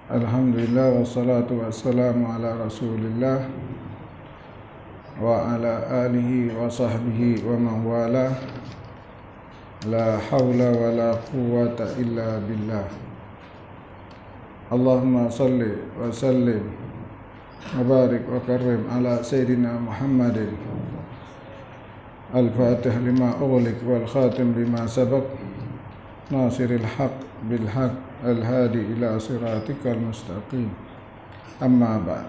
Alhamdulillah wassalatu wassalamu ala Rasulillah wa ala alihi wa sahbihi wa man wala. La haula wa la quwwata illa billah. Allahumma salli wa sallim wa barik wa karrim ala Sayyidina Muhammadin al-fatih lima ughliq wal khatim lima sabaq nasiril haq bil haq al-hadi ila siratikal mustaqim. Amma ba'd.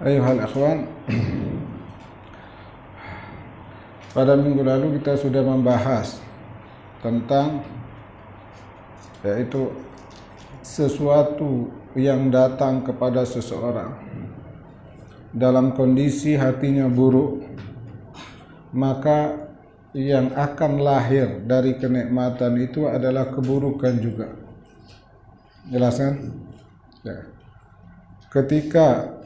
Ayuhal akhwan, pada minggu lalu kita sudah membahas tentang yaitu sesuatu yang datang kepada seseorang dalam kondisi hatinya buruk, maka yang akan lahir dari kenikmatan itu adalah keburukan juga. Jelas kan? Ya. Ketika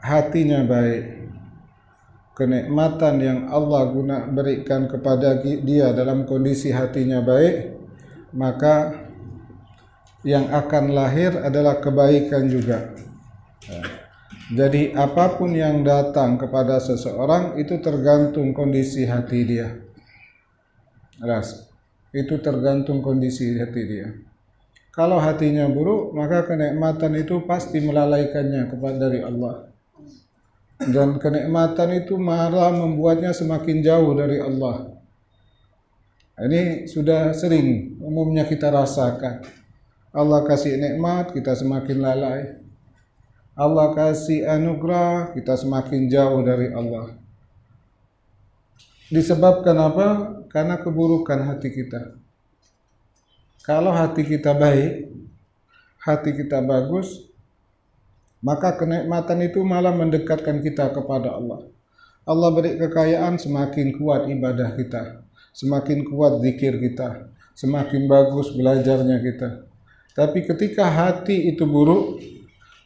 hatinya baik, kenikmatan yang Allah berikan kepada dia dalam kondisi hatinya baik, maka yang akan lahir adalah kebaikan juga. Ya. Jadi apapun yang datang kepada seseorang itu tergantung kondisi hati dia. Jelas. Itu tergantung kondisi hati dia. Kalau hatinya buruk, maka kenikmatan itu pasti melalaikannya dari Allah. Dan kenikmatan itu malah membuatnya semakin jauh dari Allah. Ini sudah sering umumnya kita rasakan. Allah kasih nikmat, kita semakin lalai. Allah kasih anugerah, kita semakin jauh dari Allah. Disebabkan apa? Karena keburukan hati kita. Kalau hati kita baik, hati kita bagus, maka kenikmatan itu malah mendekatkan kita kepada Allah. Allah beri kekayaan, semakin kuat ibadah kita, semakin kuat zikir kita, semakin bagus belajarnya kita. Tapi ketika hati itu buruk,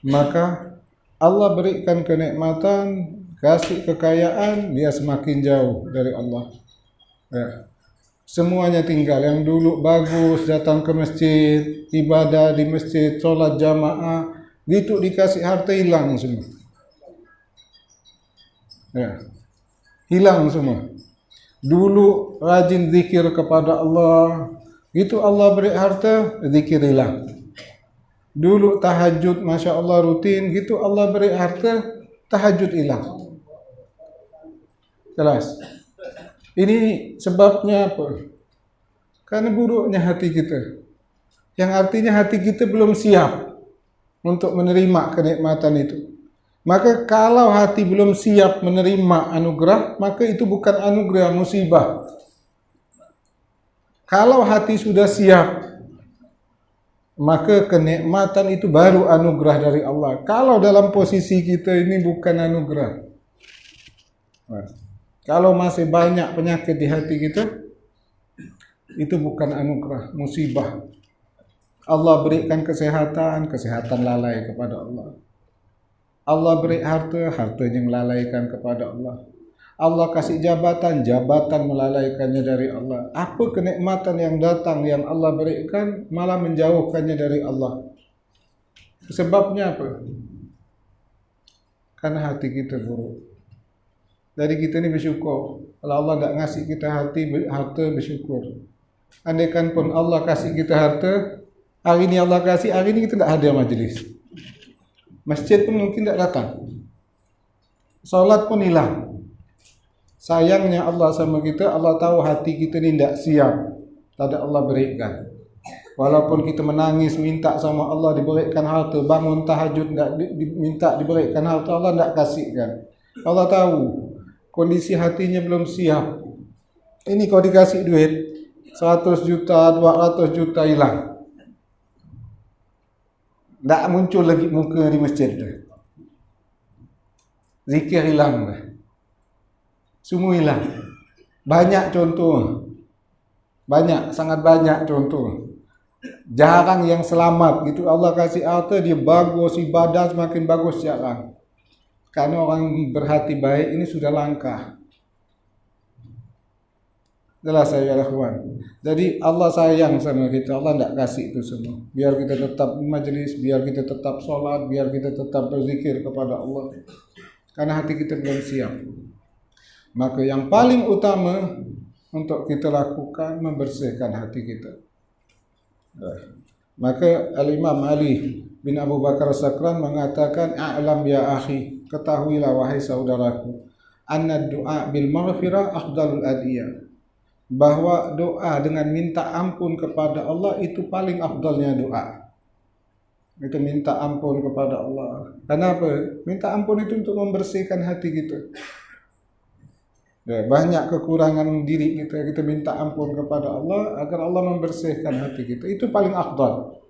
maka Allah berikan kenikmatan, kasih kekayaan, dia semakin jauh dari Allah. Ya. Semuanya tinggal. Yang dulu bagus, datang ke masjid, ibadah di masjid, sholat jamaah, gitu dikasih harta hilang semua. Ya. Hilang semua. Dulu rajin zikir kepada Allah, gitu Allah beri harta, zikir hilang. Dulu tahajud, Masya Allah rutin, gitu Allah beri harta, tahajud hilang. Jelas. Ini sebabnya apa? Karena buruknya hati kita. Yang artinya hati kita belum siap untuk menerima kenikmatan itu. Maka kalau hati belum siap menerima anugerah, maka itu bukan anugerah, musibah. Kalau hati sudah siap, maka kenikmatan itu baru anugerah dari Allah. Kalau dalam posisi kita ini bukan anugerah. Kalau masih banyak penyakit di hati kita, itu bukan anugerah, musibah. Allah berikan kesehatan, kesehatan lalai kepada Allah. Allah beri harta, hartanya melalaikan kepada Allah. Allah kasih jabatan, jabatan melalaikannya dari Allah. Apa kenikmatan yang datang yang Allah berikan malah menjauhkannya dari Allah. Sebabnya apa? Karena hati kita buruk. Jadi kita ini bersyukur. Kalau Allah tidak ngasih kita harta bersyukur. Andaikan pun Allah kasih kita harta, hari ini Allah kasih, hari ini kita tidak hadir majlis. Masjid pun mungkin tidak datang. Salat pun hilang. Sayangnya Allah sama kita, Allah tahu hati kita ini tidak siap. Tak ada Allah berikan. Walaupun kita menangis, minta sama Allah diberikan harta, bangun tahajud, tidak minta diberikan harta, Allah tidak kasihkan. Allah tahu kondisi hatinya belum siap. Ini kalau dikasih duit 100 juta, 200 juta hilang. Tak muncul lagi muka di masjid tu. Zikir hilang dah. Semua hilang. Banyak contoh. Banyak, sangat banyak contoh. Jarang yang selamat gitu. Allah kasih harta, dia bagus, ibadah semakin bagus, jarang. Karena orang berhati baik ini sudah langka. Jelas saya kawan. Jadi Allah sayang sama kita. Allah tidak kasih itu semua. Biar kita tetap majlis, biar kita tetap sholat, biar kita tetap berzikir kepada Allah. Karena hati kita belum siap. Maka yang paling utama untuk kita lakukan membersihkan hati kita. Maka Al-Imam Ali bin Abu Bakar As-Sakran mengatakan, "A'lam ya akhi, ketahuilah wahai saudaraku, anna du'a bil maghfirah afdalul adiyah." Bahwa doa dengan minta ampun kepada Allah itu paling afdalnya doa. Itu minta ampun kepada Allah. Kenapa? Minta ampun itu untuk membersihkan hati kita. Banyak kekurangan diri kita minta ampun kepada Allah agar Allah membersihkan hati kita. Itu paling afdal.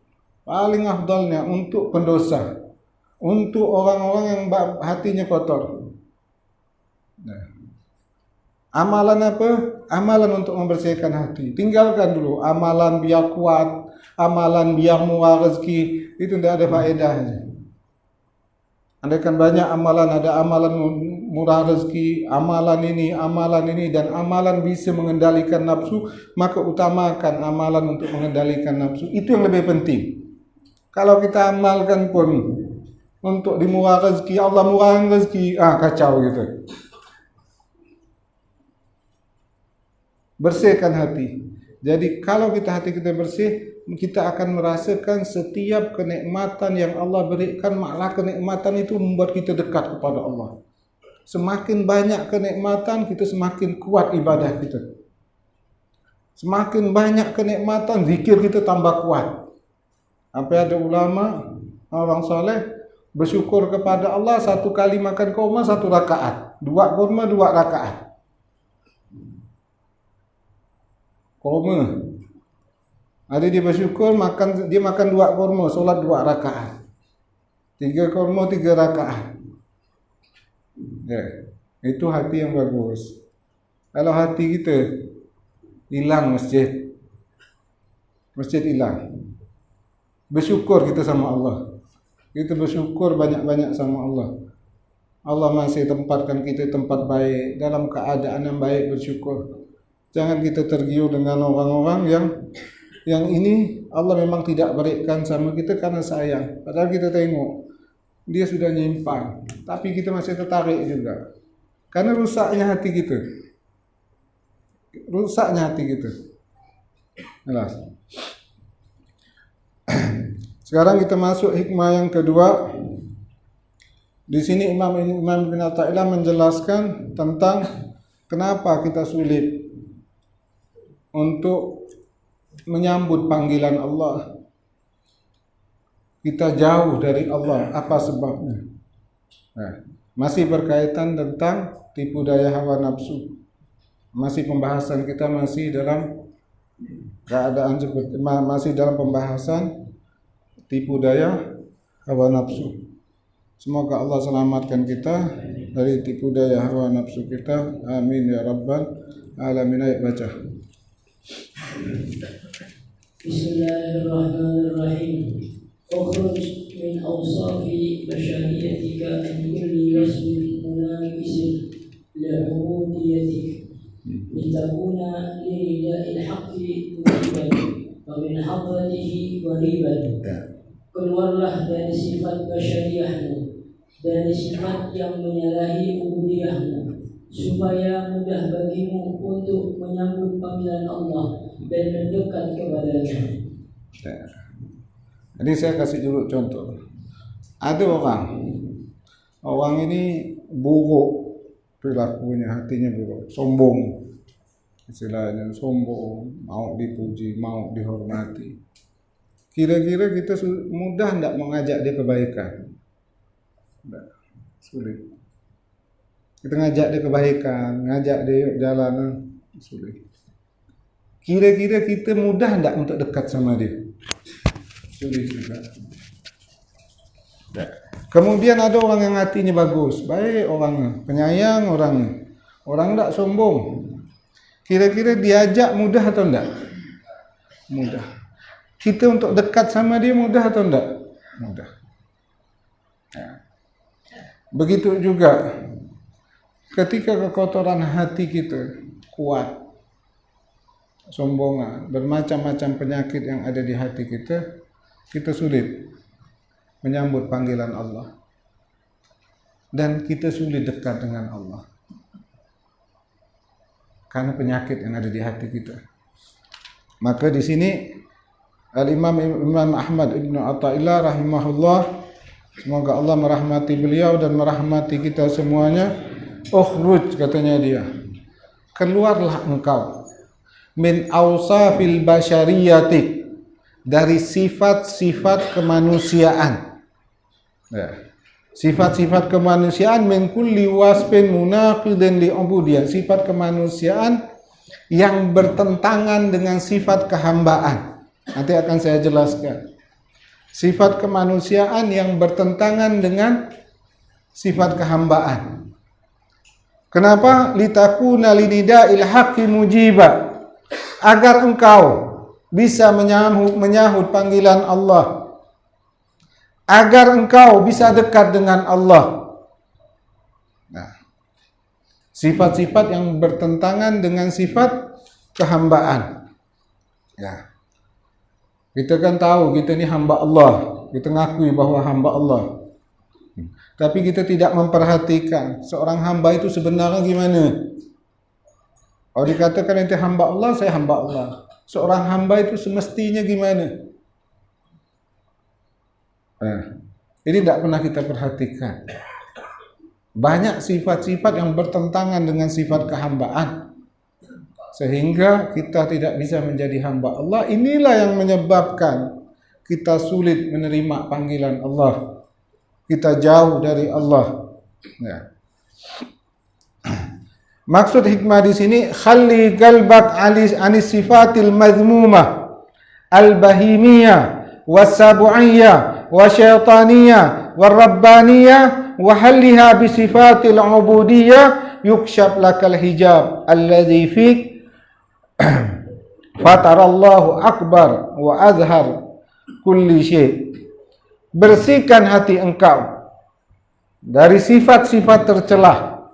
Paling afdalnya untuk pendosa, untuk orang-orang yang hatinya kotor. Amalan apa? Amalan untuk membersihkan hati. Tinggalkan dulu amalan biar kuat, amalan biar murah rezeki, itu tidak ada faedahnya. Andaikan banyak amalan, ada amalan murah rezeki, amalan ini, dan amalan bisa mengendalikan nafsu, maka utamakan amalan untuk mengendalikan nafsu. Itu yang lebih penting. Kalau kita amalkan pun untuk dimurah rezeki, Allah murahkan rezeki, kacau gitu. Bersihkan hati. Jadi kalau hati kita bersih, kita akan merasakan setiap kenikmatan yang Allah berikan. Malah kenikmatan itu membuat kita dekat kepada Allah. Semakin banyak kenikmatan, kita semakin kuat ibadah kita. Semakin banyak kenikmatan, zikir kita tambah kuat. Sampai ada ulama, orang soleh, bersyukur kepada Allah 1 kali makan kurma 1 rakaat, 2 kurma 2 rakaat. Kurma. Ada dia bersyukur dia makan 2 kurma, solat 2 rakaat. 3 kurma 3 rakaat. Itu hati yang bagus. Kalau hati kita hilang masjid hilang. Bersyukur kita sama Allah. Kita bersyukur banyak-banyak sama Allah. Allah masih tempatkan kita tempat baik, dalam keadaan yang baik bersyukur. Jangan kita tergiur dengan orang-orang yang ini Allah memang tidak berikan sama kita karena sayang. Padahal kita tengok dia sudah nyimpang, tapi kita masih tertarik juga. Karena rusaknya hati kita. Jelas. Sekarang kita masuk hikmah yang kedua. Di sini Imam Ibn Athaillah menjelaskan tentang kenapa kita sulit untuk menyambut panggilan Allah. Kita jauh dari Allah, apa sebabnya? Masih berkaitan tentang tipu daya hawa nafsu. Masih pembahasan kita masih dalam keadaan seperti masih dalam pembahasan tipu daya hawa nafsu. Semoga Allah selamatkan kita dari tipu daya hawa nafsu kita. Amin ya rabbal alamin. Ayat baca. Bismillahirrahmanirrahim. Ukhruj min awsafi bashariyatika an kulli wasfin munaqisin li'ubudiyatik litakuna lirida'il haqqi muriban wa min hadratihi qariban. Keluarlah dari sifat basyariyahmu, dari sifat yang menyalahi ubudiyahmu, supaya mudah bagimu untuk menyambut panggilan Allah dan mendekat kepadanya. Jadi saya kasih dulu contoh. Ada orang ini buruk perilakunya, hatinya buruk, sombong. Istilahnya sombong, mau dipuji, mau dihormati. Kira-kira kita mudah tidak mengajak dia kebaikan? Tidak, sulit. Kita ngajak dia kebaikan, ngajak dia yuk jalan, sulit. Kira-kira kita mudah tidak untuk dekat sama dia? Sulit juga. Kemudian ada orang yang hatinya bagus, baik orangnya, penyayang orangnya, orang tidak sombong. Kira-kira diajak mudah atau tidak? Mudah. Kita untuk dekat sama dia mudah atau tidak? Mudah. Begitu juga ketika kekotoran hati kita kuat, sombongan, bermacam-macam penyakit yang ada di hati kita, kita sulit menyambut panggilan Allah. Dan kita sulit dekat dengan Allah. Karena penyakit yang ada di hati kita. Maka di sini Al-Imam Ahmad Ibn Atta'illah rahimahullah, semoga Allah merahmati beliau dan merahmati kita semuanya. Ukhruj, katanya dia, keluarlah engkau min awsafil basyariyati, dari sifat-sifat kemanusiaan. Ya. Sifat-sifat kemanusiaan min kulli wasfin munaqidin li ubudiyah, sifat kemanusiaan yang bertentangan dengan sifat kehambaan. Nanti akan saya jelaskan. Sifat kemanusiaan yang bertentangan dengan sifat kehambaan. Kenapa? Litakuna linida'il haqqi mujiba, agar engkau bisa menyahut panggilan Allah, agar engkau bisa dekat dengan Allah. Nah, sifat-sifat yang bertentangan dengan sifat kehambaan. Ya. Kita kan tahu kita ni hamba Allah, kita ngakui bahwa hamba Allah. Tapi kita tidak memperhatikan seorang hamba itu sebenarnya gimana. Kalau dikatakan itu hamba Allah, saya hamba Allah. Seorang hamba itu semestinya gimana? Ini tidak pernah kita perhatikan. Banyak sifat-sifat yang bertentangan dengan sifat kehambaan, sehingga kita tidak bisa menjadi hamba Allah. Inilah yang menyebabkan kita sulit menerima panggilan Allah. Kita jauh dari Allah. Ya. Maksud hikmah di sini, khalli qalbak anis sifatil madhmumah al-bahimiyah was-sabu'iyah wasyaitaniyah war-rabbaniyah wa halliha bi sifatil ubudiyah yukshaf lakal hijab alladhi fik fatarallahu akbar wa azhar kulli syai'. Bersihkan hati engkau dari sifat-sifat tercelah,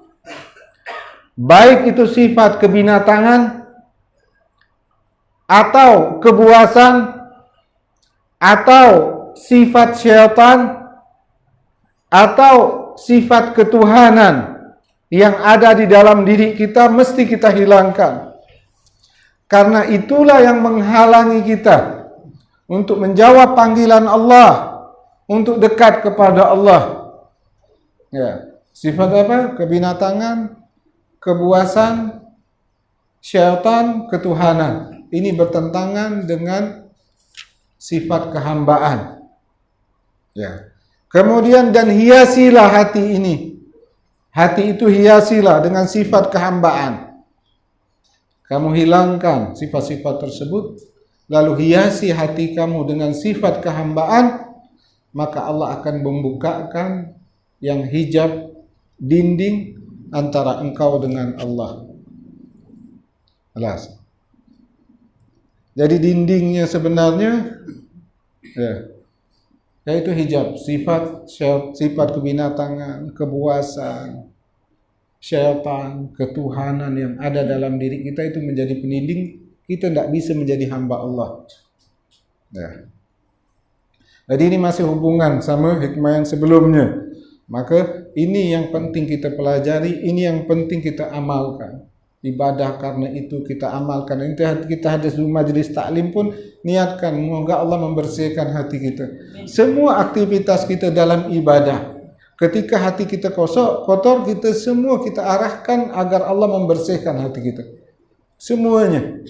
baik itu sifat kebinatangan atau kebuasan atau sifat syaitan atau sifat ketuhanan yang ada di dalam diri kita, mesti kita hilangkan. Karena itulah yang menghalangi kita untuk menjawab panggilan Allah, untuk dekat kepada Allah. Ya, sifat apa? Kebinatangan, kebuasan, syaitan, ketuhanan. Ini bertentangan dengan sifat kehambaan. Ya. Kemudian dan hiasilah hati ini. Hati itu hiasilah dengan sifat kehambaan. Kamu hilangkan sifat-sifat tersebut, lalu hiasi hati kamu dengan sifat kehambaan, maka Allah akan membukakan yang hijab, dinding antara engkau dengan Allah. Alas. Jadi dindingnya sebenarnya yaitu hijab, sifat kebinatangan, kebuasan, syaitan, ketuhanan yang ada dalam diri kita itu menjadi peninding, kita tidak bisa menjadi hamba Allah. Ya. Jadi ini masih hubungan sama hikmah yang sebelumnya. Maka ini yang penting kita pelajari, ini yang penting kita amalkan. Ibadah karena itu kita amalkan. Nanti kita hadis di majlis taklim pun niatkan, semoga Allah membersihkan hati kita. Semua aktivitas kita dalam ibadah, ketika hati kita kotor, kita semua kita arahkan agar Allah membersihkan hati kita. Semuanya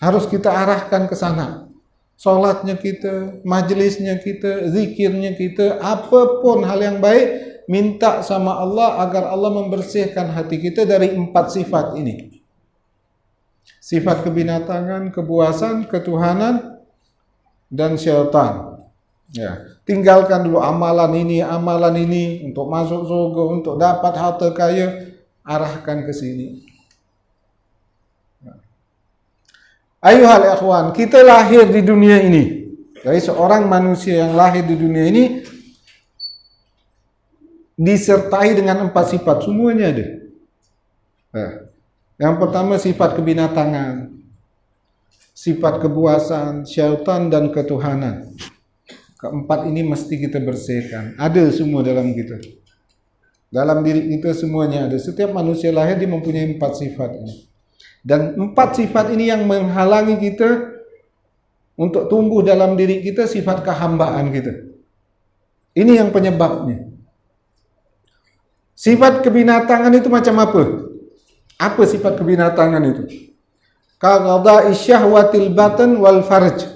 harus kita arahkan ke sana. Salatnya kita, majlisnya kita, zikirnya kita, apapun hal yang baik, minta sama Allah agar Allah membersihkan hati kita dari 4 sifat ini. Sifat kebinatangan, kebuasan, ketuhanan, dan syaitan. Ya, tinggalkan dulu amalan ini untuk masuk surga, untuk dapat harta kaya, arahkan ke sini. Ayuhal ikhwan, kita lahir di dunia ini. Jadi seorang manusia yang lahir di dunia ini disertai dengan 4 sifat, semuanya ada. Yang pertama sifat kebinatangan. sifat kebuasan, syaitan dan ketuhanan. Keempat ini mesti kita bersihkan. Ada semua dalam kita. Dalam diri kita semuanya ada. Setiap manusia lahir dia mempunyai 4 sifat ini. Dan 4 sifat ini yang menghalangi kita untuk tumbuh dalam diri kita sifat kehambaan kita. Ini yang penyebabnya. Sifat kebinatangan itu macam apa? Apa sifat kebinatangan itu? Qadha'i syahwatil batan wal farj.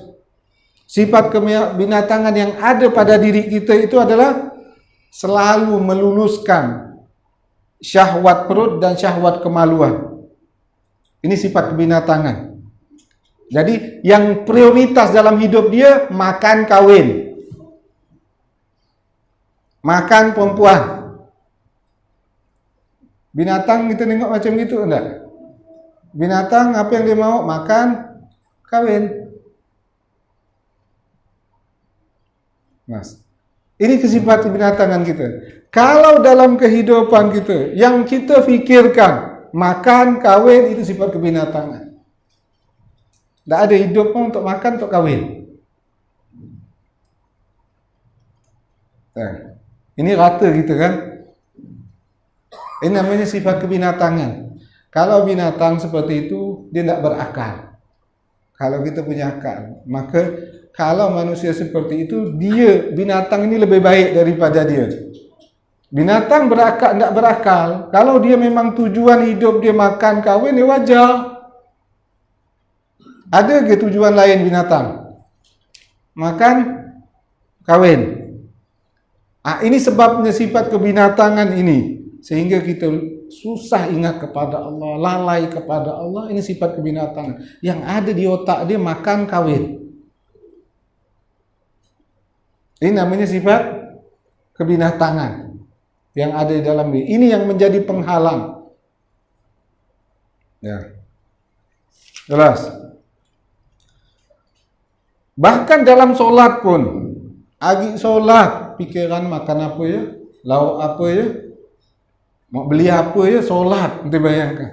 Sifat kebinatangan yang ada pada diri kita itu adalah selalu meluluskan syahwat perut dan syahwat kemaluan. Ini sifat kebinatangan. Jadi yang prioritas dalam hidup dia makan, kawin, makan, perempuan. Binatang kita tengok macam gitu enggak? Binatang apa yang dia mau? Makan, kawin. Mas, ini kesifat kebinatangan kita. Kalau dalam kehidupan kita yang kita fikirkan makan, kawin, itu sifat kebinatangan. Tak ada hidup pun untuk makan, untuk kawin. Ini rata gitu kan. Ini namanya sifat kebinatangan. Kalau binatang seperti itu, dia tidak berakal. Kalau kita punya akal, maka kalau manusia seperti itu, dia, binatang ini lebih baik daripada dia. Binatang berakal, tidak berakal. Kalau dia memang tujuan hidup dia makan, kawin, ya wajar. Ada ke tujuan lain binatang? Makan, kawin. Ini sebabnya sifat kebinatangan ini. Sehingga kita susah ingat kepada Allah, lalai kepada Allah. Ini sifat kebinatangan. Yang ada di otak dia makan, kawin. Ini namanya sifat kebinatangan yang ada di dalam diri. Ini yang menjadi penghalang. Ya. Jelas. Bahkan dalam solat pun, agi solat, pikiran makan apa ya, lauk apa ya, mau beli apa ya, solat, nanti bayangkan.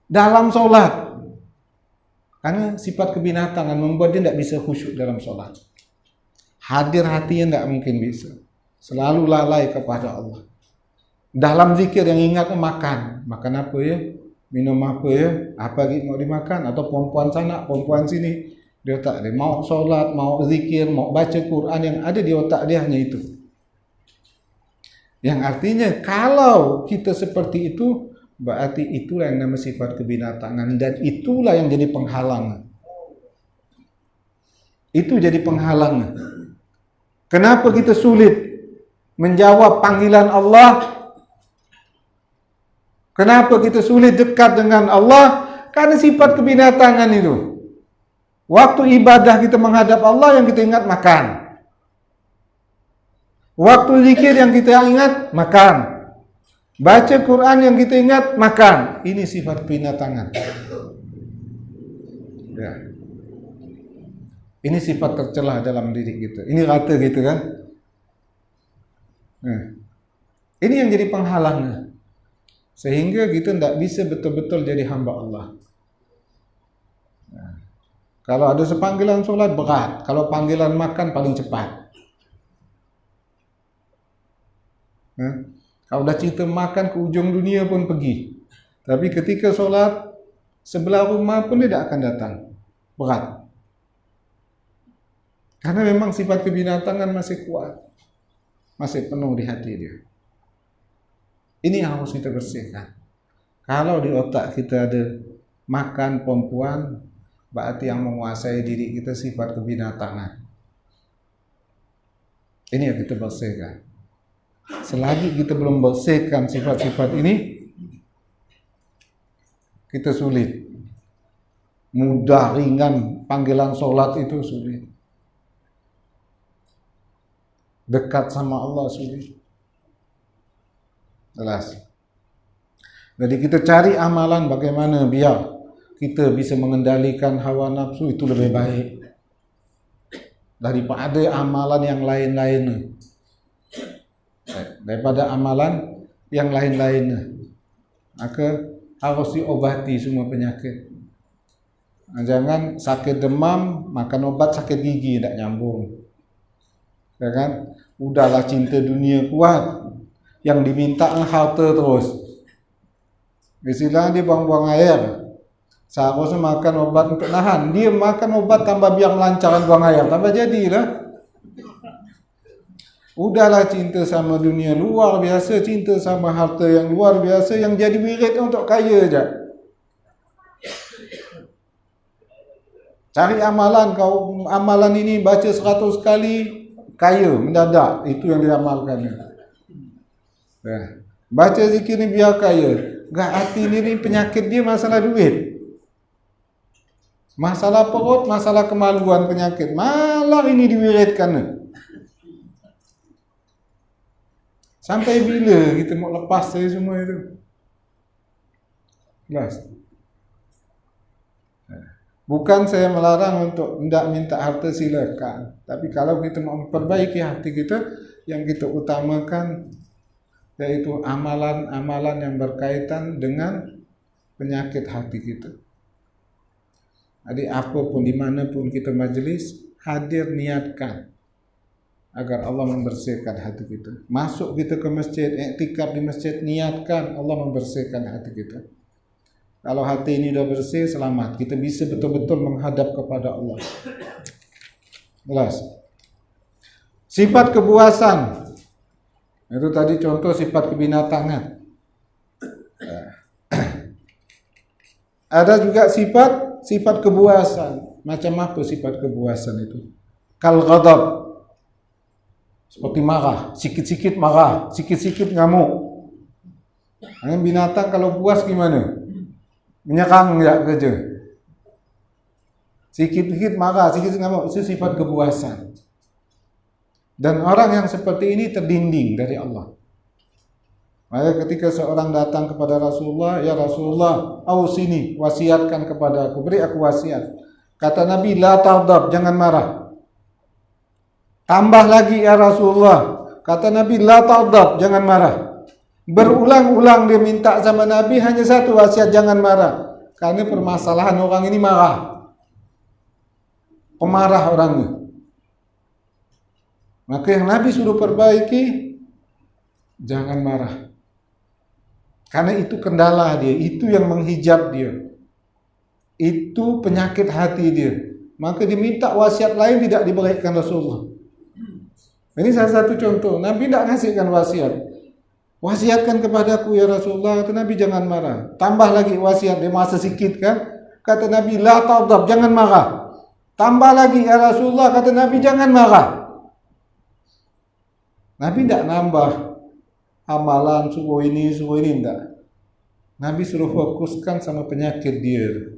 Dalam solat, karena sifat kebinatangan membuat dia tidak bisa khusyuk dalam solat. Hadir hatinya tidak mungkin bisa. Selalu lalai kepada Allah. Dalam zikir yang ingat makan. Makan apa ya? Minum apa ya? Apa lagi mau dimakan? Atau perempuan sana, perempuan sini. Dia tak ada. Mau solat, mau zikir, mau baca Quran, yang ada di otak dia hanya itu. Yang artinya kalau kita seperti itu, berarti itulah yang namanya sifat kebinatangan. Dan itulah yang jadi penghalangan. Itu jadi penghalangan. Kenapa kita sulit menjawab panggilan Allah? Kenapa kita sulit dekat dengan Allah? Karena sifat kebinatangan itu. Waktu ibadah kita menghadap Allah, yang kita ingat makan. Waktu zikir yang kita ingat makan. Baca Quran yang kita ingat makan. Ini sifat kebinatangan. Ya. Ini sifat tercelah dalam diri kita. Ini rata gitu kan. Nah, ini yang jadi penghalangnya. Sehingga kita tidak bisa betul-betul jadi hamba Allah. Nah, kalau ada sepanggilan solat berat. Kalau panggilan makan paling cepat. Nah, kalau dah cerita makan ke ujung dunia pun pergi. Tapi ketika solat sebelah rumah pun dia tidak akan datang. Berat. Karena memang sifat kebinatangan masih kuat. Masih penuh di hati dia. Ini yang harus kita bersihkan. Kalau di otak kita ada makan perempuan, berarti yang menguasai diri kita sifat kebinatangan. Ini yang kita bersihkan. Selagi kita belum bersihkan sifat-sifat ini, kita sulit. Mudah, ringan, panggilan solat itu sulit. Dekat sama Allah sulit. Jelas. Jadi kita cari amalan bagaimana biar kita bisa mengendalikan hawa nafsu, itu lebih baik daripada amalan yang lain-lainnya. Daripada amalan yang lain-lainnya. Maka harus diobati semua penyakit. Jangan sakit demam makan obat sakit gigi, tidak nyambung. Ya kan? Udahlah cinta dunia kuat, yang diminta harta terus. Istilahnya dia buang-buang air. Seharusnya makan obat untuk nahan, dia makan obat tambah biar melancarkan buang air, tambah jadilah. Udahlah cinta sama dunia luar biasa, cinta sama harta yang luar biasa, yang jadi wirid untuk kaya aja. Cari amalan, kau amalan ini baca 100 kali, kaya, mendadak, itu yang diamalkan. Ya. Baca zikir ni biar kaya. Gak hati ni penyakit dia masalah duit. Masalah perut, masalah kemaluan penyakit. Malah ini diwiridkan. Sampai bila kita mau lepas dari semua itu? Jelas. Bukan saya melarang untuk tidak minta harta, silakan. Tapi kalau kita mau memperbaiki hati kita, yang kita utamakan yaitu amalan-amalan yang berkaitan dengan penyakit hati kita. Jadi apapun, dimanapun kita majlis, hadir niatkan agar Allah membersihkan hati kita. Masuk kita ke masjid, iktikaf di masjid, niatkan Allah membersihkan hati kita. Kalau hati ini sudah bersih, selamat. Kita bisa betul-betul menghadap kepada Allah. Jelas. Sifat kepuasan. Itu tadi contoh sifat kebinatangan. Ada juga sifat kepuasan. Macam apa sifat kepuasan itu? Kal ghadab. Seperti marah, sikit-sikit marah, sikit-sikit ngamuk. Binatang kalau puas gimana? Menyerang ya kerja. Sikit-sikit marah, sikit-sikit ngamuk, itu sifat kepuasan. Dan orang yang seperti ini terdinding dari Allah. Maka ketika seorang datang kepada Rasulullah, ya Rasulullah, ausini, wasiatkan kepada aku, beri aku wasiat. Kata Nabi, la taghdab, jangan marah. Tambah lagi ya Rasulullah, kata Nabi, la taghdab, jangan marah. Berulang-ulang dia minta sama Nabi hanya satu wasiat, jangan marah. Karena permasalahan orang ini marah. Pemarah orangnya. Maka yang Nabi suruh perbaiki, jangan marah. Karena itu kendala dia, itu yang menghijab dia. Itu penyakit hati dia. Maka diminta wasiat lain tidak diberikan Rasulullah. Ini salah satu contoh. Nabi tidak ngasihkan wasiat. Wasiatkan kepadaku ya Rasulullah. Kata Nabi, jangan marah. Tambah lagi wasiat, dia masa sikit kan. Kata Nabi, la taghdab, jangan marah. Tambah lagi ya Rasulullah. Kata Nabi, jangan marah. Nabi tidak nambah amalan suruh ini, tidak. Nabi suruh fokuskan sama penyakit dia.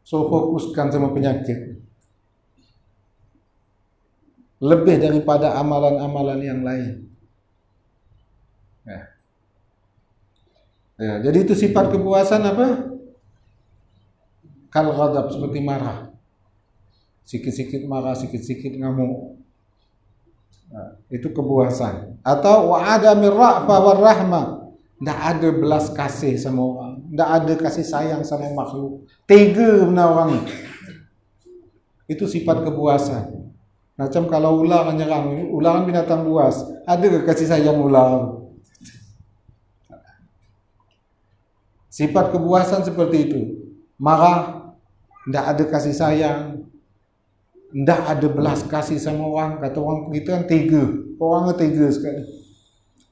Suruh fokuskan sama penyakit. Lebih daripada amalan-amalan yang lain. Ya, jadi itu sifat kepuasan apa? Kal ghadab, seperti marah. Sikit-sikit marah, sikit-sikit ngamuk. Nah, itu kepuasan. Atau wa'adamir ra'fa war rahmah. Tidak ada belas kasih sama orang. Tidak ada kasih sayang sama makhluk. Tega benar orang. Itu sifat kepuasan. Macam kalau ular menyerang, ular kan binatang buas. Ada kasih sayang ular? Sifat kepuasan seperti itu. Marah, tidak ada kasih sayang, tidak ada belas kasih sama orang. Kata orang kita kan tega. Orangnya tega sekali.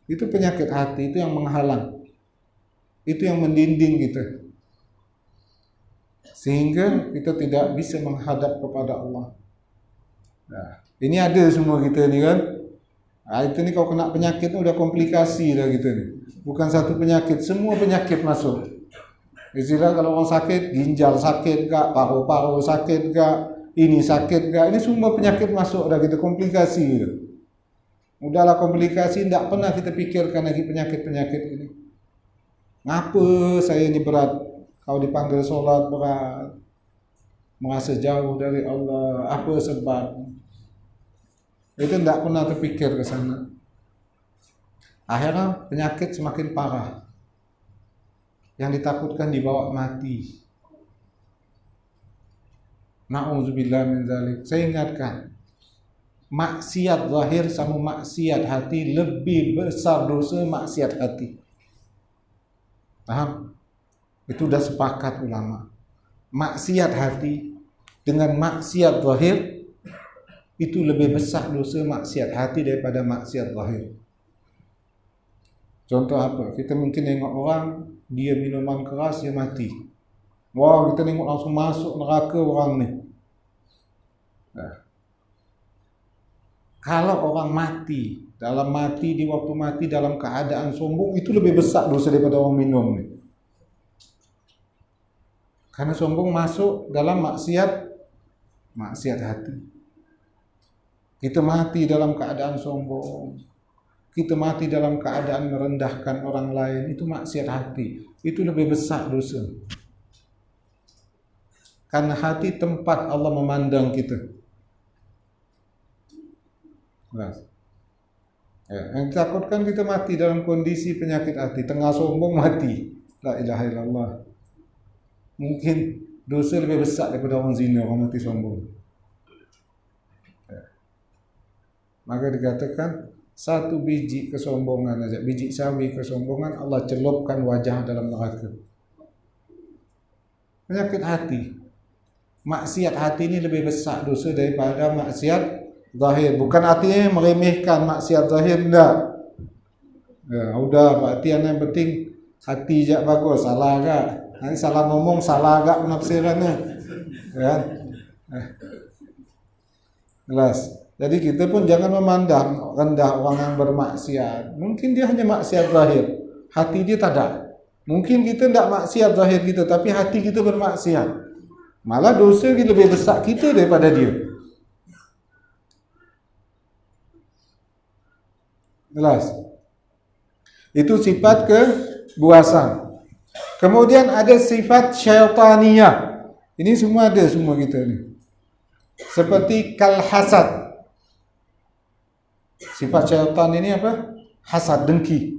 Itu penyakit hati, itu yang menghalang. Itu yang mendinding kita. Sehingga kita tidak bisa menghadap kepada Allah. Nah, ini ada semua kita ni kan. Itu ni kau kena penyakit udah komplikasi dah kita ni. Bukan satu penyakit, semua penyakit masuk. Istilah kalau orang sakit, ginjal sakit kah, paru-paru sakit kah, ini sakit kah, ini semua penyakit masuk dah kita, komplikasi gitu. Udahlah komplikasi, tidak pernah kita pikirkan lagi penyakit-penyakit ini. Ngapa saya ini berat? Kau dipanggil sholat berat, merasa jauh dari Allah, apa sebab? Itu tidak pernah terpikir ke sana. Akhirnya penyakit semakin parah. Yang ditakutkan dibawa mati. Na'udzubillah min dzalik. Saya ingatkan, maksiat zahir sama maksiat hati lebih besar dosa maksiat hati. Paham? Itu udah sepakat ulama. Maksiat hati dengan maksiat zahir itu lebih besar dosa maksiat hati daripada maksiat zahir. Contoh apa? Kita mungkin tengok orang, dia minuman keras, dia mati. Wah, kita tengok langsung masuk neraka orang ni. Nah, kalau orang mati di waktu mati dalam keadaan sombong, itu lebih besar dosa daripada orang minum ni. Karena sombong masuk dalam maksiat hati. Kita mati dalam keadaan sombong, kita mati dalam keadaan merendahkan orang lain, itu maksiat hati. Itu lebih besar dosa. Karena hati tempat Allah memandang kita. Yang ditakutkan kita mati dalam kondisi penyakit hati, tengah sombong mati. La ilaha illallah. Mungkin dosa lebih besar daripada orang zina, orang mati sombong. Maka dikatakan satu biji kesombongan aja, biji sawi kesombongan, Allah celupkan wajah dalam neraka. Penyakit hati, maksiat hati ini lebih besar dosa daripada maksiat zahir. Bukan artinya meremehkan maksiat zahir, enggak. Ya, udah berarti yang penting hati je bagus, salah agak. Nanti salah ngomong, salah agak penafsirannya. Ya. Jelas. Jadi kita pun jangan memandang rendah orang yang bermaksiat. Mungkin dia hanya maksiat zahir, hati dia tak ada. Mungkin kita tidak maksiat zahir kita, tapi hati kita bermaksiat. Malah dosa kita lebih besar kita daripada dia. Jelas. Itu sifat kebuasan. Kemudian ada sifat syaitaniyah. Ini semua ada semua kita ni. Seperti kal hasad. Sifat syaitan ini apa? Hasad, dengki.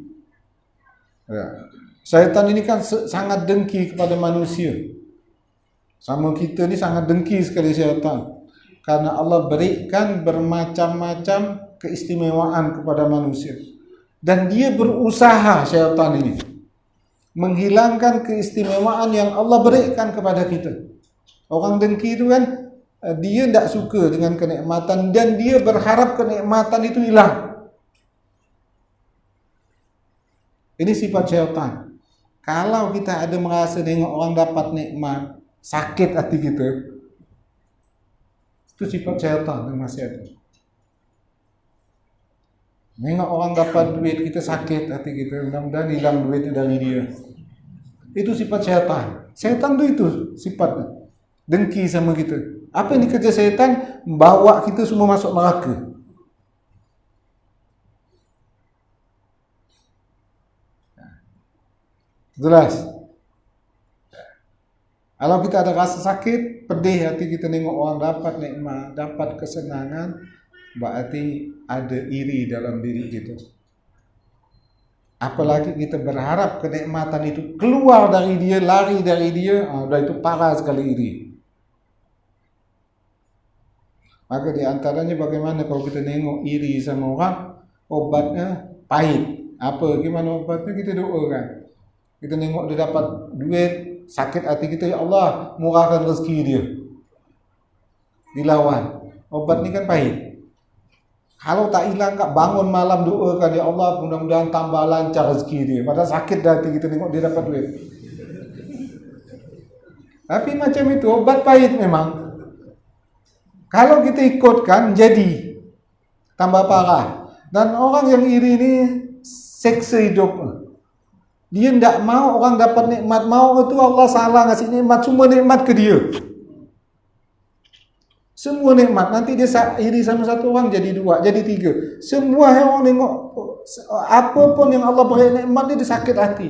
Ya. Syaitan ini kan sangat dengki kepada manusia. Sama kita ni sangat dengki sekali syaitan. Karena Allah berikan bermacam-macam keistimewaan kepada manusia. Dan dia berusaha syaitan ini menghilangkan keistimewaan yang Allah berikan kepada kita. Orang dengki itu kan dia tidak suka dengan kenikmatan dan dia berharap kenikmatan itu hilang. Ini sifat syaitan. Kalau kita ada merasa tengok orang dapat nikmat, sakit hati kita, itu sifat syaitan yang masih ada. Tengok orang dapat duit, kita sakit hati kita, mudah-mudahan hilang duitnya dari dia. Itu sifat syaitan. Syaitan itu sifatnya. Dengki sama kita. Apa yang dikerja syaitan? Bawa kita semua masuk neraka. Jelas. Kalau kita ada rasa sakit, pedih hati kita tengok orang dapat nikmat, dapat kesenangan, berarti ada iri dalam diri kita. Apalagi kita berharap kenikmatan itu keluar dari dia, lari dari dia, udah itu parah sekali iri. Maka di antaranya bagaimana kalau kita nengok iri sama orang, obatnya pahit. Apa? Gimana obatnya? Kita doakan. Kita nengok dia dapat duit, sakit hati kita, ya Allah, murahkan rezeki dia. Dilawan. Obat ni kan pahit. Kalau tak hilang, kak bangun malam doakan, ya Allah, mudah-mudahan tambah lancar rezeki dia. Padahal sakit hati kita nengok dia dapat duit. Tapi macam itu, obat pahit memang. Kalau kita ikutkan, jadi tambah parah. Dan orang yang iri ini seksa hidup. Dia tidak mau orang dapat nikmat. Mau itu Allah salah ngasih nikmat. Semua nikmat ke dia. Semua nikmat. Nanti dia iri sama satu orang jadi dua, jadi tiga. Semua orang tengok apapun yang Allah beri nikmat dia sakit hati.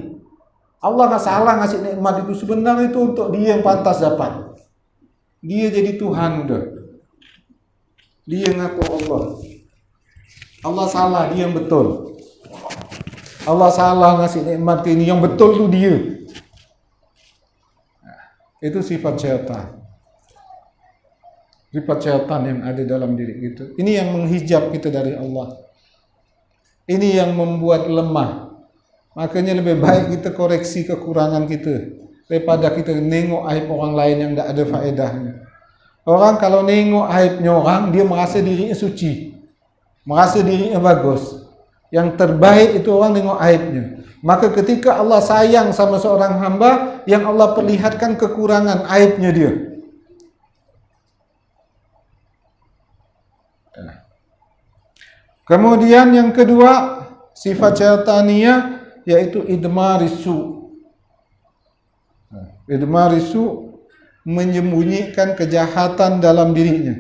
Allah nggak salah ngasih nikmat itu. Sebenarnya itu untuk dia yang pantas dapat. Dia jadi Tuhan udah. Dia ngaku Allah. Allah salah, dia yang betul. Allah salah ngasih nikmat ini, yang betul itu dia. Itu sifat syaitan. Sifat syaitan yang ada dalam diri kita. Ini yang menghijab kita dari Allah. Ini yang membuat lemah. Makanya lebih baik kita koreksi kekurangan kita daripada kita nengok aib orang lain yang tidak ada faedahnya. Orang kalau nengok aibnya orang, dia merasa dirinya suci, merasa dirinya bagus. Yang terbaik itu orang nengok aibnya. Maka ketika Allah sayang sama seorang hamba, yang Allah perlihatkan kekurangan aibnya dia. Kemudian yang kedua, sifat syaitaniyah yaitu idmarisu. Idmarisu menyembunyikan kejahatan dalam dirinya.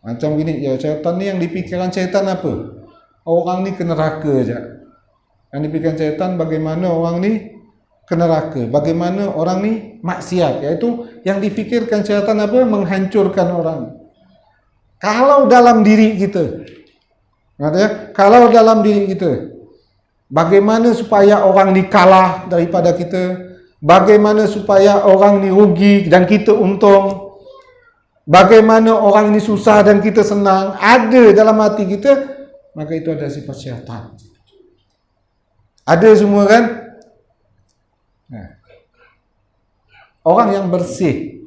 Macam gini, ya syaitan ni yang dipikirkan syaitan apa? Orang ni ke neraka aja. Yang dipikirkan syaitan bagaimana orang ni ke neraka, bagaimana orang ni maksiat, iaitu yang dipikirkan syaitan apa? Menghancurkan orang. Kalau dalam diri kita, kalau dalam diri kita, bagaimana supaya orang ni kalah daripada kita, bagaimana supaya orang ni rugi dan kita untung, bagaimana orang ini susah dan kita senang, ada dalam hati kita, maka itu ada sifat syaitan. Ada semua kan? Orang yang bersih,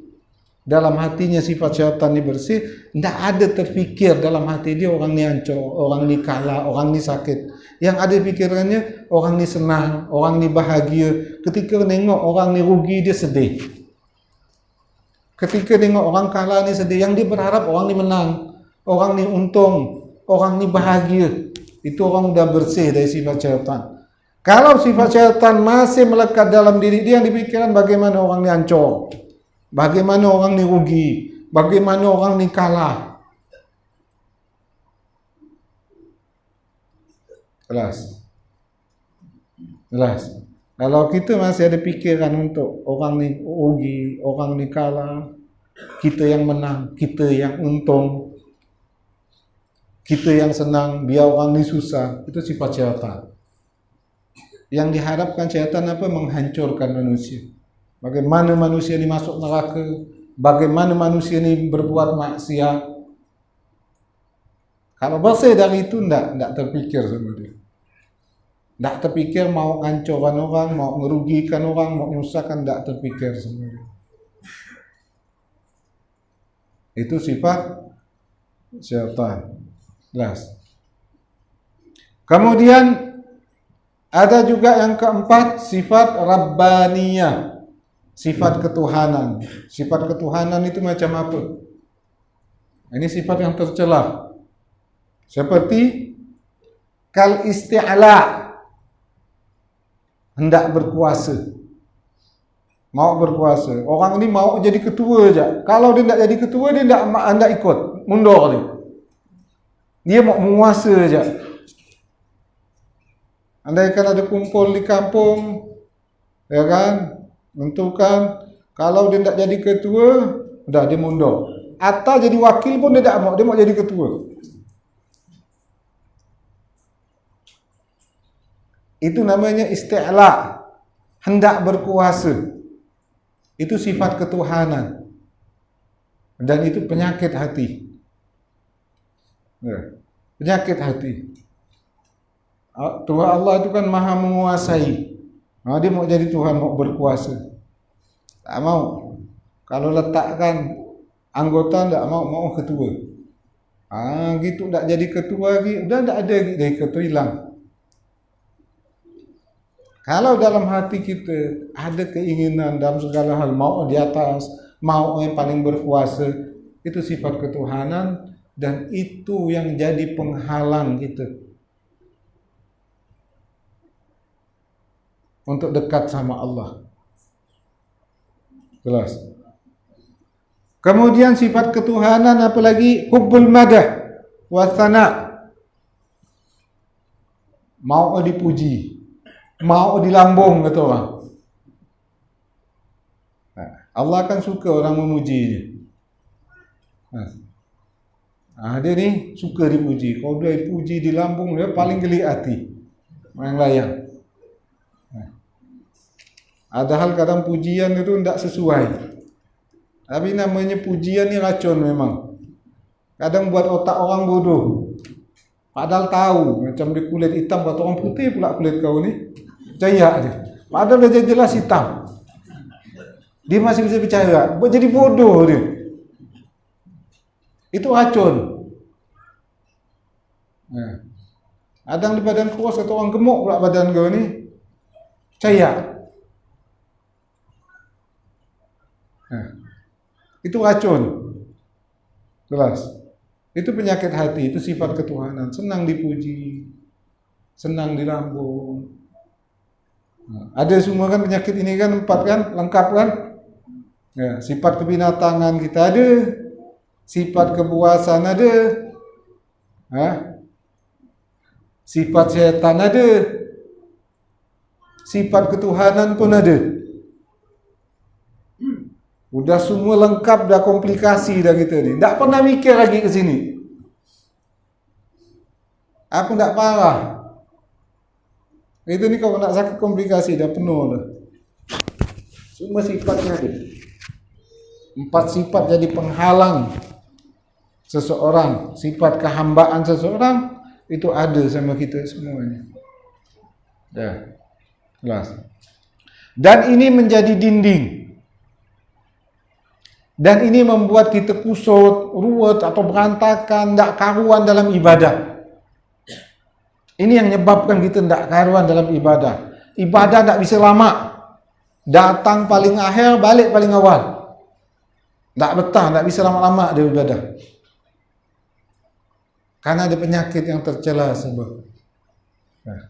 dalam hatinya sifat syaitan ini bersih, tidak ada terfikir dalam hati dia orang ni hancur, orang ni kalah, orang ni sakit. Yang ada fikirannya orang ni senang, orang ni bahagia. Ketika tengok orang ni rugi, dia sedih. Ketika tengok orang kalah ni sedih, yang dia berharap orang ni menang, orang ni untung, orang ni bahagia. Itu orang sudah bersih dari sifat syaitan. Kalau sifat syaitan masih melekat dalam diri dia, yang dipikirkan bagaimana orang ni hancur, bagaimana orang ni rugi, bagaimana orang ni kalah. Jelas. Kalau kita masih ada fikiran untuk orang ni rugi, orang ni kalah, kita yang menang, kita yang untung, kita yang senang, biar orang ni susah, itu sifat syaitan. Yang diharapkan syaitan apa? Menghancurkan manusia. Bagaimana manusia ni masuk neraka, bagaimana manusia ni berbuat maksiat. Kalau bersih dari itu, tidak terfikir sama dia. Tak terfikir mau hancurkan orang, mau merugikan orang, mau menyusahkan, tak terfikir semua. Itu sifat syaitan. Jelas. Kemudian ada juga yang keempat, sifat Rabbaniyah, sifat ketuhanan. Sifat ketuhanan itu macam apa? Ini sifat yang tercela. Seperti kal isti'la, hendak berkuasa, mau berkuasa. Orang ini mau jadi ketua aja. Kalau dia tidak jadi ketua, dia tidak ikut, mundur dia. Dia mau menguasa aja. Andaikan ada kumpul di kampung, ya kan, menentukan kalau dia tidak jadi ketua, sudah dia mundur. Atau jadi wakil pun dia tidak mau, dia mau jadi ketua. Itu namanya isti'la, hendak berkuasa. Itu sifat ketuhanan. Dan itu penyakit hati. Ya, penyakit hati. Tuhan Allah itu kan maha menguasai. Dia mau jadi Tuhan, mau berkuasa. Tak mau. Kalau letakkan anggota, tak mau ketua. Gitu tak jadi ketua lagi, udah tak ada lagi dari ketua, hilang. Kalau dalam hati kita ada keinginan dalam segala hal, mau di atas, mau yang paling berkuasa, itu sifat ketuhanan, dan itu yang jadi penghalang kita untuk dekat sama Allah. Jelas. Kemudian sifat ketuhanan apalagi? Hubbul madah wa thana. Mau dipuji, mau dilambung, kata orang. Allah kan suka orang memuji. Dia ni suka dipuji. Kalau dia puji dilambung, dia paling geli hati. Yang layak. Padahal kadang pujian itu tidak sesuai. Tapi namanya pujian ni racun memang. Kadang buat otak orang bodoh. Padahal tahu macam di kulit hitam kata orang putih pula kulit kau ni. Percaya dia. Padahal dia jelas hitam. Dia masih bisa percaya. Buat jadi bodoh dia. Itu racun. Nah. Kadang di badan kurus kata orang gemuk pula badan kau ni. Percaya. Nah. Itu racun. Jelas. Itu penyakit hati, itu sifat ketuhanan. Senang dipuji, senang dilambung. Nah, ada semua kan penyakit ini kan 4 kan, lengkap kan? Ya, sifat kebinatangan kita ada, sifat kepuasan ada, sifat setan ada, sifat ketuhanan pun ada. Udah semua lengkap, dah komplikasi dah kita ni. Tak pernah mikir lagi ke sini. Aku tak parah. Itu ni kalau nak sakit komplikasi dah penuh dah. Semua sifatnya ada. 4 sifat jadi penghalang seseorang. Sifat kehambaan seseorang itu ada sama kita semuanya. Dah. Jelas. Dan ini menjadi dinding. Dan ini membuat kita kusut, ruwet atau berantakan, tak karuan dalam ibadah. Ini yang menyebabkan kita tak karuan dalam ibadah. Ibadah tak bisa lama. Datang paling akhir, balik paling awal. Tak betah, tak bisa lama-lama dia ibadah. Karena ada penyakit yang tercela sebab. Nah.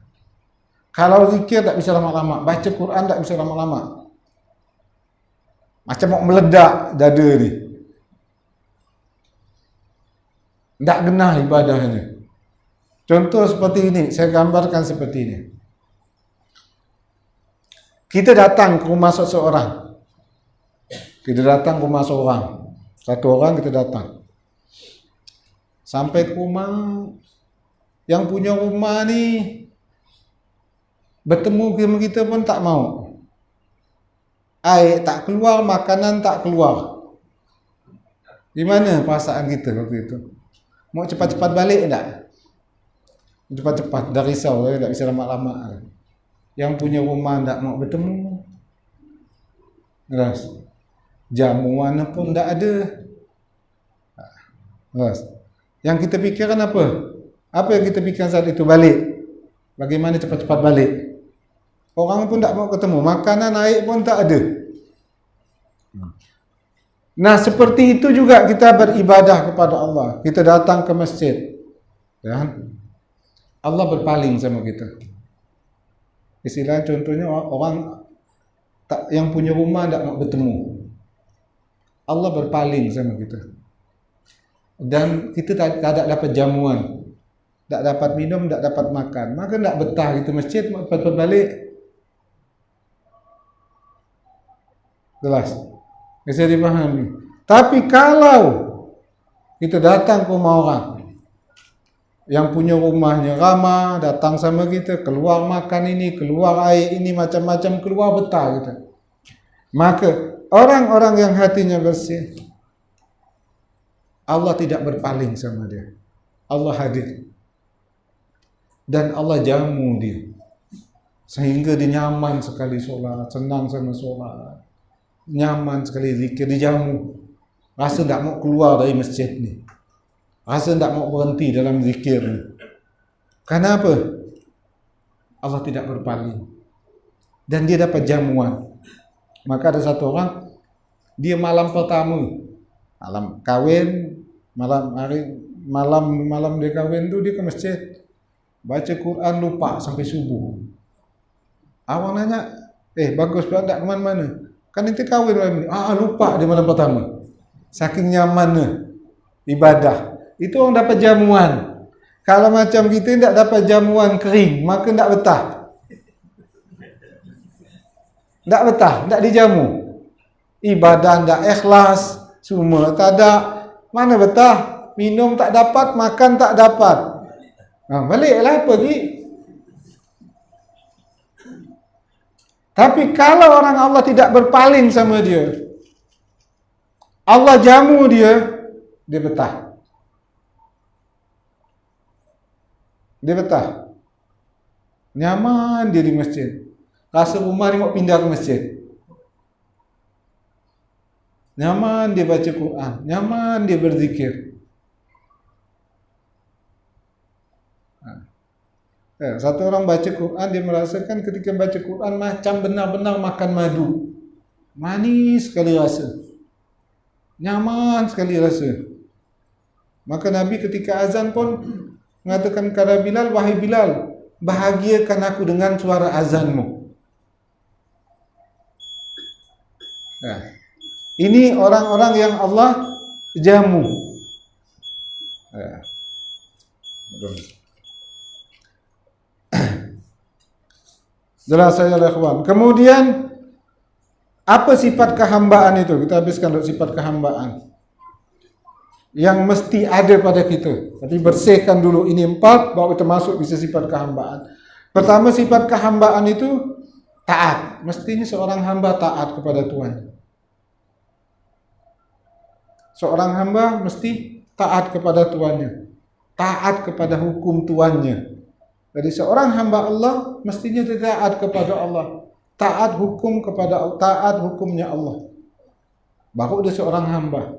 Kalau zikir tak bisa lama-lama, baca Quran tak bisa lama-lama. Macam mau meledak dada ni. Tak genah ibadahnya. Contoh seperti ini, saya gambarkan seperti ini. Kita datang ke rumah seseorang. Kita datang ke rumah seorang. Satu orang kita datang. Sampai ke rumah, yang punya rumah ni bertemu sama kita pun tak mau. Air tak keluar, makanan tak keluar. Gimana perasaan kita waktu itu? Mau cepat-cepat balik tak? Cepat-cepat, dah risau, tak bisa lama-lama. Yang punya rumah tak mau bertemu. Jelas. Jamuan pun tak ada. Jelas. Yang kita fikirkan apa? Apa yang kita fikirkan saat itu? Balik. Bagaimana cepat-cepat balik? Orang pun tak mau ketemu, makanan, air pun tak ada. Nah, seperti itu juga kita beribadah kepada Allah. Kita datang ke masjid, ya. Allah berpaling sama kita. Istilah contohnya orang tak yang punya rumah tak mau bertemu. Allah berpaling sama kita. Dan kita tak dapat jamuan, tak dapat minum, tak dapat makan. Maka tak betah kita masjid, cepat-cepat balik. Jelas. Bisa dipahami. Tapi kalau kita datang ke rumah orang yang punya rumahnya ramah, datang sama kita, keluar makan ini, keluar air ini, macam-macam, keluar betah kita. Maka orang-orang yang hatinya bersih, Allah tidak berpaling sama dia. Allah hadir. Dan Allah jamu dia. Sehingga dia nyaman sekali solat, senang sama solat. Nyaman sekali zikir, dijamu. Rasa tak mau keluar dari masjid ni. Rasa tak mau berhenti dalam zikir ni. Kenapa? Allah tidak berpaling. Dan dia dapat jamuan. Maka ada satu orang, dia malam pertama, malam kahwin, malam dia kahwin tu dia ke masjid. Baca Quran lupa sampai subuh. Awang nanya, bagus pula tak ke mana-mana. Kan itu kahwin malam ni. Lupa di malam pertama. Saking nyamannya ibadah. Itu orang dapat jamuan. Kalau macam kita tidak dapat jamuan kering, maka tidak betah. Tak betah, tak dijamu. Ibadah tak ikhlas, semua tak ada. Mana betah? Minum tak dapat, makan tak dapat. Baliklah pergi. Tapi kalau orang Allah tidak berpaling sama dia, Allah jamu dia, dia betah. Dia betah. Nyaman dia di masjid. Rasa rumah dia mau pindah ke masjid. Nyaman dia baca Quran, nyaman dia berzikir. Satu orang baca Quran, dia merasakan ketika baca Quran macam benar-benar makan madu. Manis sekali rasa. Nyaman sekali rasa. Maka Nabi ketika azan pun mengatakan kepada Bilal, wahai Bilal, bahagiakan aku dengan suara azanmu. Ini orang-orang yang Allah jamu. Jelas saya ikhwan. Kemudian apa sifat kehambaan itu? Kita habiskan dulu sifat kehambaan yang mesti ada pada kita. Tapi bersihkan dulu ini 4, baru kita masuk bisa sifat kehambaan. Pertama, sifat kehambaan itu taat. Mestinya seorang hamba taat kepada Tuhan. Seorang hamba mesti taat kepada Tuannya, taat kepada hukum Tuannya. Jadi seorang hamba Allah mestinya taat kepada Allah, taat hukum kepada Allah, taat hukumnya Allah. Baru dia seorang hamba.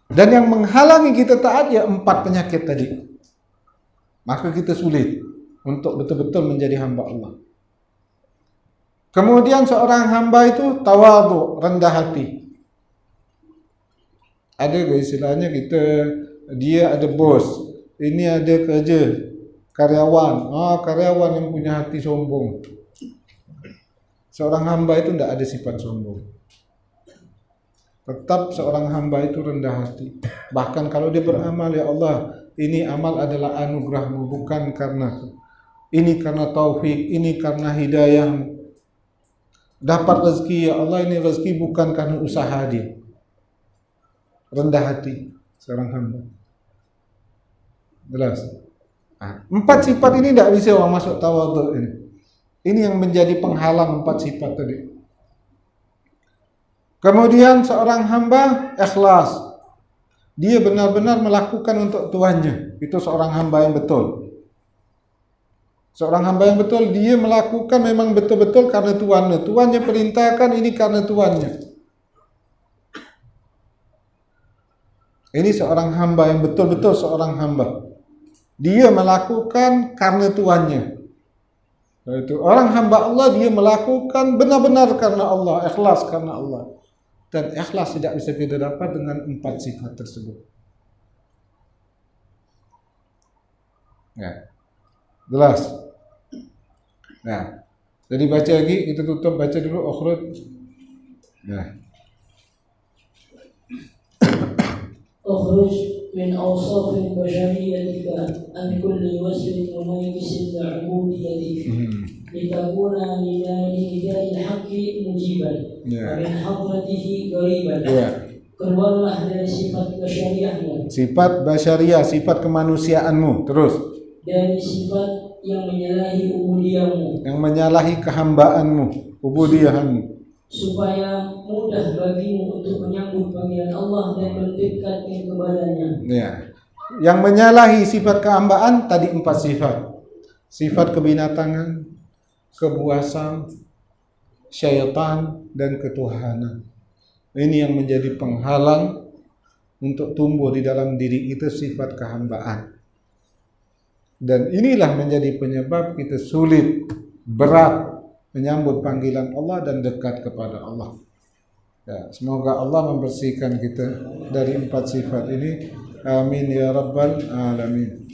Dan yang menghalangi kita taat ya 4 penyakit tadi. Maka kita sulit untuk betul-betul menjadi hamba Allah. Kemudian seorang hamba itu tawadhu, rendah hati. Ada istilahnya dia ada bos, ini ada kerja, karyawan. Karyawan yang punya hati sombong. Seorang hamba itu tidak ada sifat sombong. Tetap seorang hamba itu rendah hati. Bahkan kalau dia beramal, ya Allah, ini amal adalah anugerahmu, bukan karena ini, karena taufik, ini karena hidayahmu. Dapat rezeki, ya Allah, ini rezeki bukan karena usaha dia. Rendah hati seorang hamba. Jelas. 4 sifat ini tidak bisa orang masuk tawadhu ini. Ini yang menjadi penghalang 4 sifat tadi. Kemudian seorang hamba ikhlas. Dia benar-benar melakukan untuk Tuhannya. Itu seorang hamba yang betul. Seorang hamba yang betul, dia melakukan memang betul-betul karena Tuhannya. Tuhannya perintahkan, ini karena Tuhannya. Ini seorang hamba yang betul-betul seorang hamba. Dia melakukan karena Tuhannya. Itu orang hamba Allah, dia melakukan benar-benar karena Allah, ikhlas karena Allah. Dan ikhlas tidak bisa kita dapat dengan 4 sifat tersebut. Ya. Jelas. Nah, jadi baca lagi, kita tutup baca dulu ukhruj. Nah. اخرج من أوصاف بشريتك عن كل وصف مميز لعبوديتك لتكون لنداء الحق مجيبا ومن حضرته قريبا. Keluarlah dari sifat basyariahmu. Sifat basyariah, sifat kemanusiaanmu. Terus. Dari sifat yang menyalahi ubudiyahmu. Yang menyalahi kehambaanmu, ubudiyahanmu. Supaya mudah bagimu untuk menyambut panggilan Allah dan mendekatkan kepadanya. Ya. Yang menyalahi sifat kehambaan tadi 4 sifat. Sifat kebinatangan, kebuasan, syaitan, dan ketuhanan. Ini yang menjadi penghalang untuk tumbuh di dalam diri kita sifat kehambaan. Dan inilah menjadi penyebab kita sulit, berat menyambut panggilan Allah dan dekat kepada Allah. Ya, semoga Allah membersihkan kita dari 4 sifat ini. Amin ya rabbal alamin.